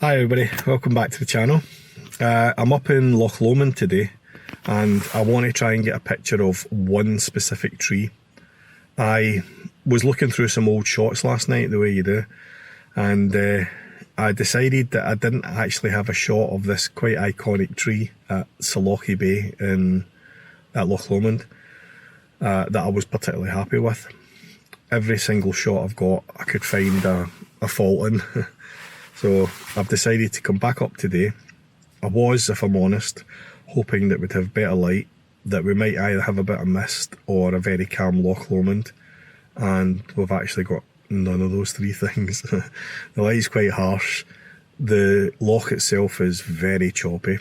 Hi everybody, welcome back to the channel. I'm up in Loch Lomond today and I want to try and get a picture of one specific tree. I was looking through some old shots last night, the way you do, and I decided that I didn't actually have a shot of this quite iconic tree at Salochy Bay at Loch Lomond that I was particularly happy with. Every single shot I've got I could find a fault in. So I've decided to come back up today. I was, if I'm honest, hoping that we'd have better light, that we might either have a bit of mist or a very calm Loch Lomond, and we've actually got none of those three things. The light's quite harsh, the loch itself is very choppy,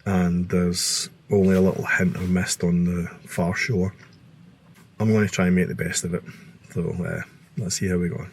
and there's only a little hint of mist on the far shore. I'm going to try and make the best of it, so let's see how we go.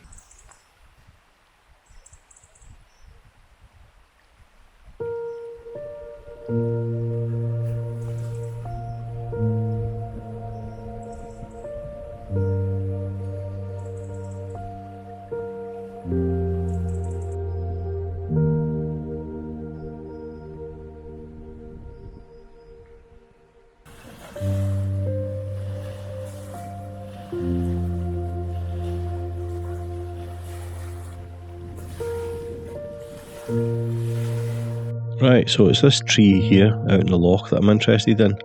Right, so it's this tree here out in the loch that I'm interested in.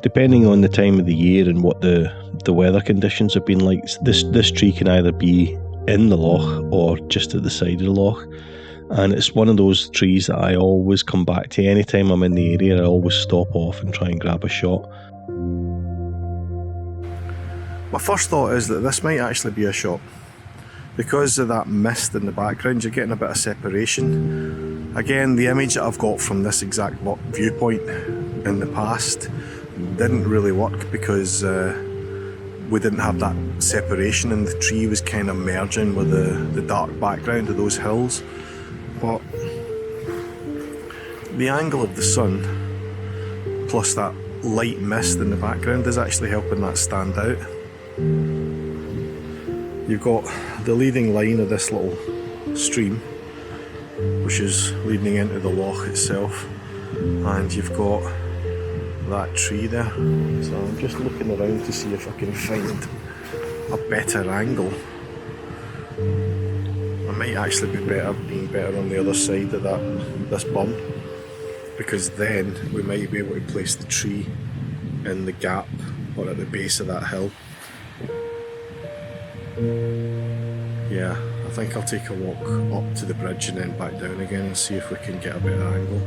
Depending on the time of the year and what the weather conditions have been like, this tree can either be in the loch or just at the side of the loch. And it's one of those trees that I always come back to. Anytime I'm in the area, I always stop off and try and grab a shot. My first thought is that this might actually be a shot. Because of that mist in the background, you're getting a bit of separation. Again, the image that I've got from this exact viewpoint in the past didn't really work because we didn't have that separation and the tree was kind of merging with the dark background of those hills. But the angle of the sun plus that light mist in the background is actually helping that stand out. You've got the leading line of this little stream, which is leading into the loch itself, and you've got that tree there. So I'm just looking around to see if I can find a better angle. I might actually be being better on the other side of this bump, because then we might be able to place the tree in the gap or at the base of that hill. Yeah, I think I'll take a walk up to the bridge and then back down again and see if we can get a better angle.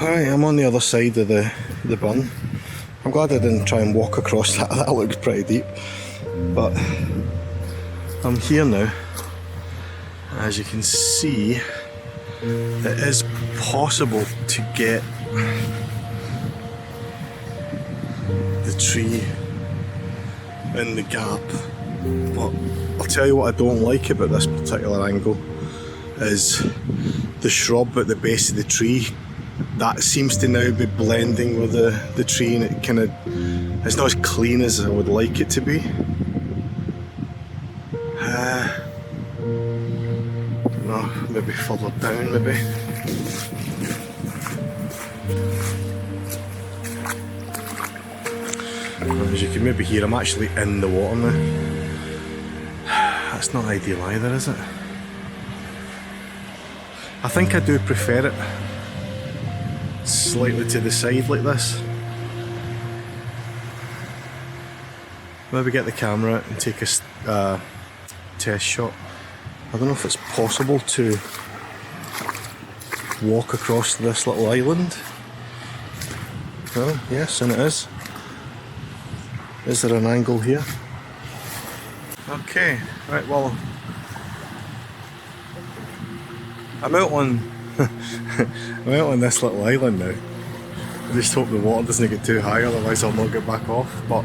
Alright, I'm on the other side of the bun. I'm glad I didn't try and walk across that, that looked pretty deep. But I'm here now. As you can see, it is possible to get the tree in the gap, but I'll tell you what I don't like about this particular angle is the shrub at the base of the tree. That seems to now be blending with the tree, and it kind of, it's not as clean as I would like it to be. No, maybe further down maybe. As you can maybe hear, I'm actually in the water now. That's not ideal either, is it? I think I do prefer it slightly to the side like this. Maybe get the camera out and take a test shot. I don't know if it's possible to walk across this little island. Well, yes, and it is. Is there an angle here? Okay, right, well, I'm out on I'm out on this little island now. I just hope the water doesn't get too high, otherwise I'll not get back off. But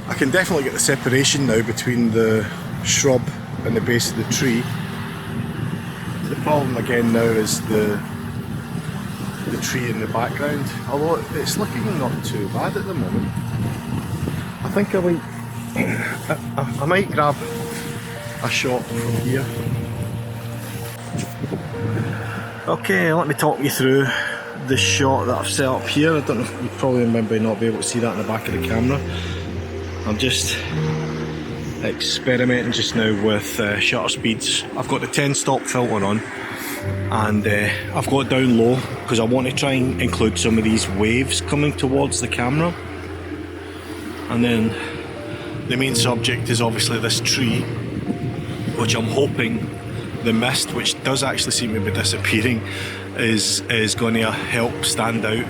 I can definitely get the separation now between the shrub and the base of the tree. The problem again now is the tree in the background, although it's looking not too bad at the moment. think I might grab a shot from here. Okay, let me talk you through the shot that I've set up here. I don't know if you probably remember not be able to see that in the back of the camera. I'm just experimenting just now with shutter speeds. I've got the 10 stop filter on, and I've got it down low because I want to try and include some of these waves coming towards the camera. And then the main subject is obviously this tree, which I'm hoping the mist, which does actually seem to be disappearing, is going to help stand out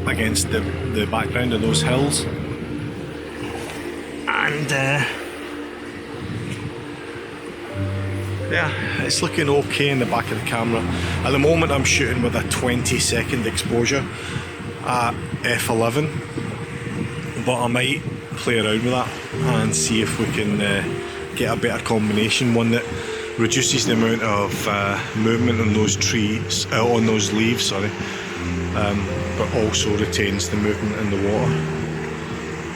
against the background of those hills. And yeah, it's looking okay in the back of the camera. At the moment I'm shooting with a 20-second exposure at f11, but I might play around with that and see if we can get a better combination, one that reduces the amount of movement on those trees, on those leaves, sorry, but also retains the movement in the water.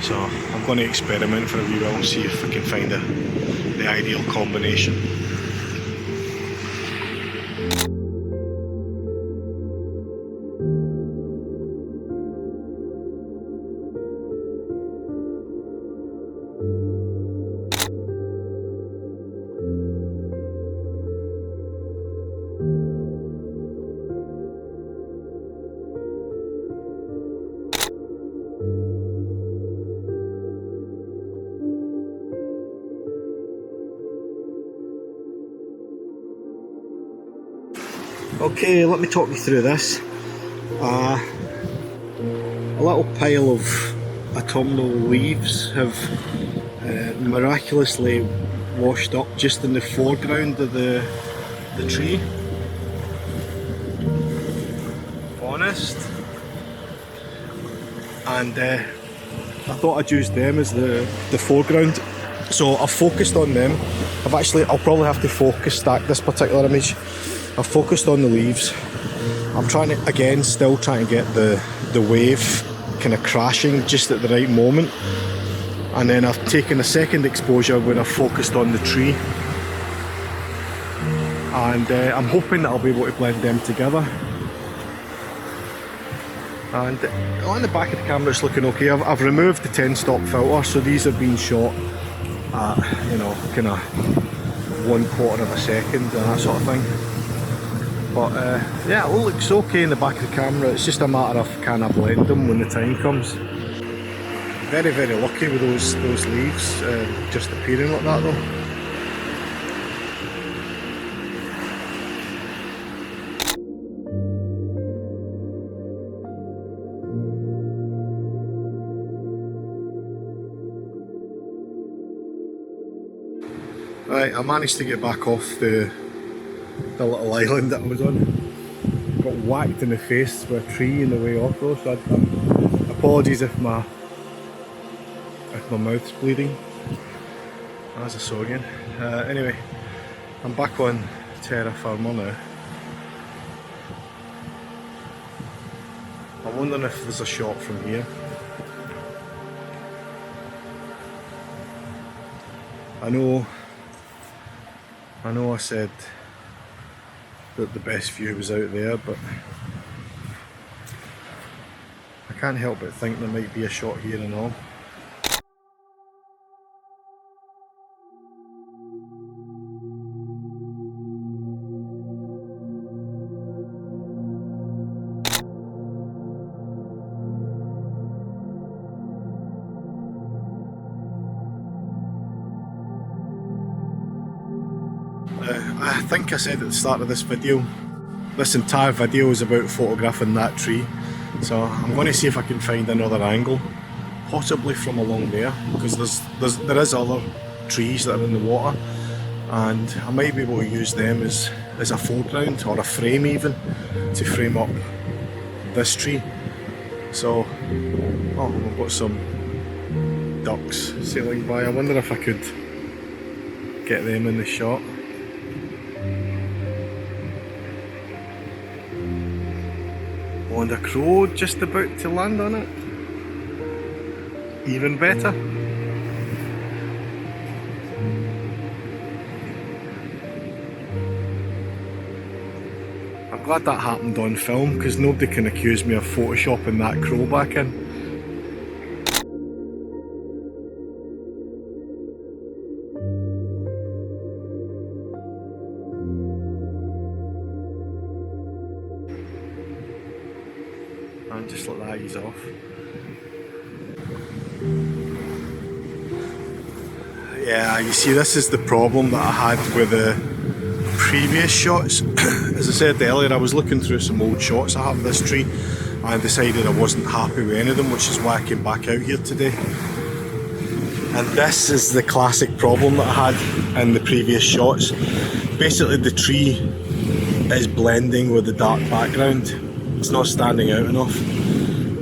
So I'm going to experiment for a wee while and see if I can find the ideal combination. Okay, let me talk you through this. A little pile of autumnal leaves have miraculously washed up just in the foreground of the tree. Honest. And I thought I'd use them as the foreground. So I've focused on them. I'll probably have to focus stack this particular image. I've focused on the leaves. I'm still trying to get the wave kind of crashing just at the right moment. And then I've taken a second exposure where I've focused on the tree. And I'm hoping that I'll be able to blend them together. And on the back of the camera it's looking okay. I've removed the 10 stop filter, so these have been shot at, you know, kind of 1/4 of a second and that sort of thing. But yeah, it all looks okay in the back of the camera. It's just a matter of kind of blend them when the time comes. Very, very lucky with those leaves just appearing like that though. Right, I managed to get back off the little island that I was on. Got whacked in the face with a tree on the way off though, so apologies if my mouth's bleeding. As I saw again. Anyway, I'm back on terra firma now. I'm wondering if there's a shot from here. I know I said that the best view was out there, but I can't help but think there might be a shot here and all. I think I said at the start of this video, this entire video is about photographing that tree. So I'm going to see if I can find another angle, possibly from along there, because there is other trees that are in the water, and I might be able to use them as a foreground or a frame even to frame up this tree. So, oh, we've got some ducks sailing by. I wonder if I could get them in the shot. Oh, and a crow just about to land on it. Even better. glad that happened on film, because nobody can accuse me of photoshopping that crow back in. And just let that ease off. Yeah, you see, this is the problem that I had with the previous shots. As I said earlier, I was looking through some old shots I have of this tree and decided I wasn't happy with any of them, which is why I came back out here today. And this is the classic problem that I had in the previous shots. Basically the tree is blending with the dark background. It's not standing out enough.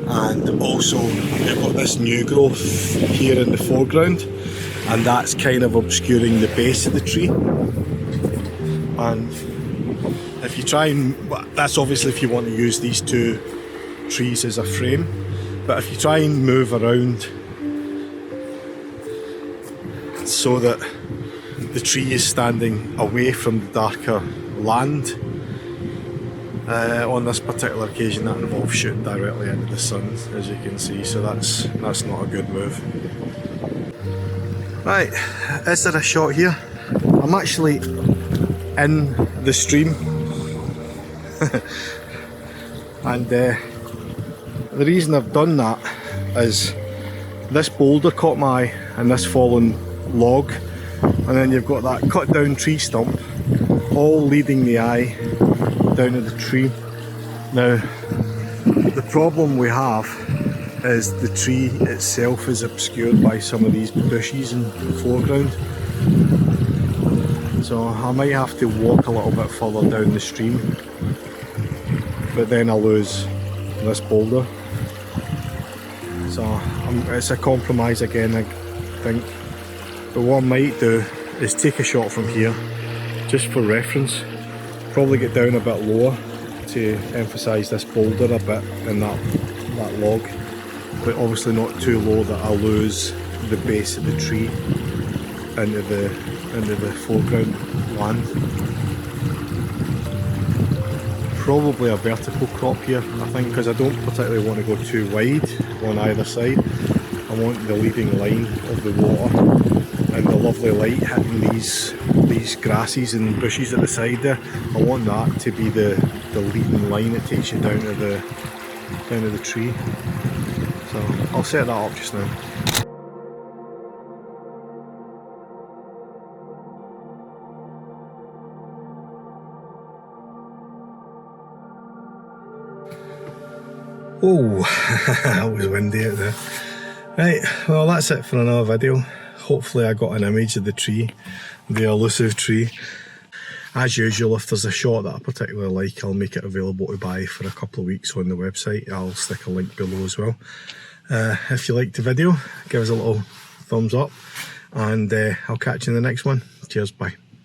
And also you've got this new growth here in the foreground, and that's kind of obscuring the base of the tree. And if you try and, that's obviously if you want to use these two trees as a frame, but if you try and move around so that the tree is standing away from the darker land, on this particular occasion that involves shooting directly into the sun, as you can see, so that's not a good move. Right, is there a shot here? I'm actually in the stream and the reason I've done that is this boulder caught my eye and this fallen log, and then you've got that cut down tree stump all leading the eye down to the tree. Now the problem we have is the tree itself is obscured by some of these bushes in the foreground, so I might have to walk a little bit further down the stream, but then I'll lose this boulder. So it's a compromise again, I think. But what I might do is take a shot from here just for reference, probably get down a bit lower to emphasise this boulder a bit in that log, but obviously not too low that I'll lose the base of the tree into the foreground land. Probably a vertical crop here, I think, because I don't particularly want to go too wide on either side. I want the leading line of the water and the lovely light hitting these grasses and bushes at the side there. I want that to be the leading line that takes you down to the tree. So I'll set that up just now. Oh, that was windy out there. Right, well that's it for another video. Hopefully I got an image of the tree, the elusive tree. As usual, if there's a shot that I particularly like, I'll make it available to buy for a couple of weeks on the website. I'll stick a link below as well. If you liked the video, give us a little thumbs up, and I'll catch you in the next one. Cheers, bye.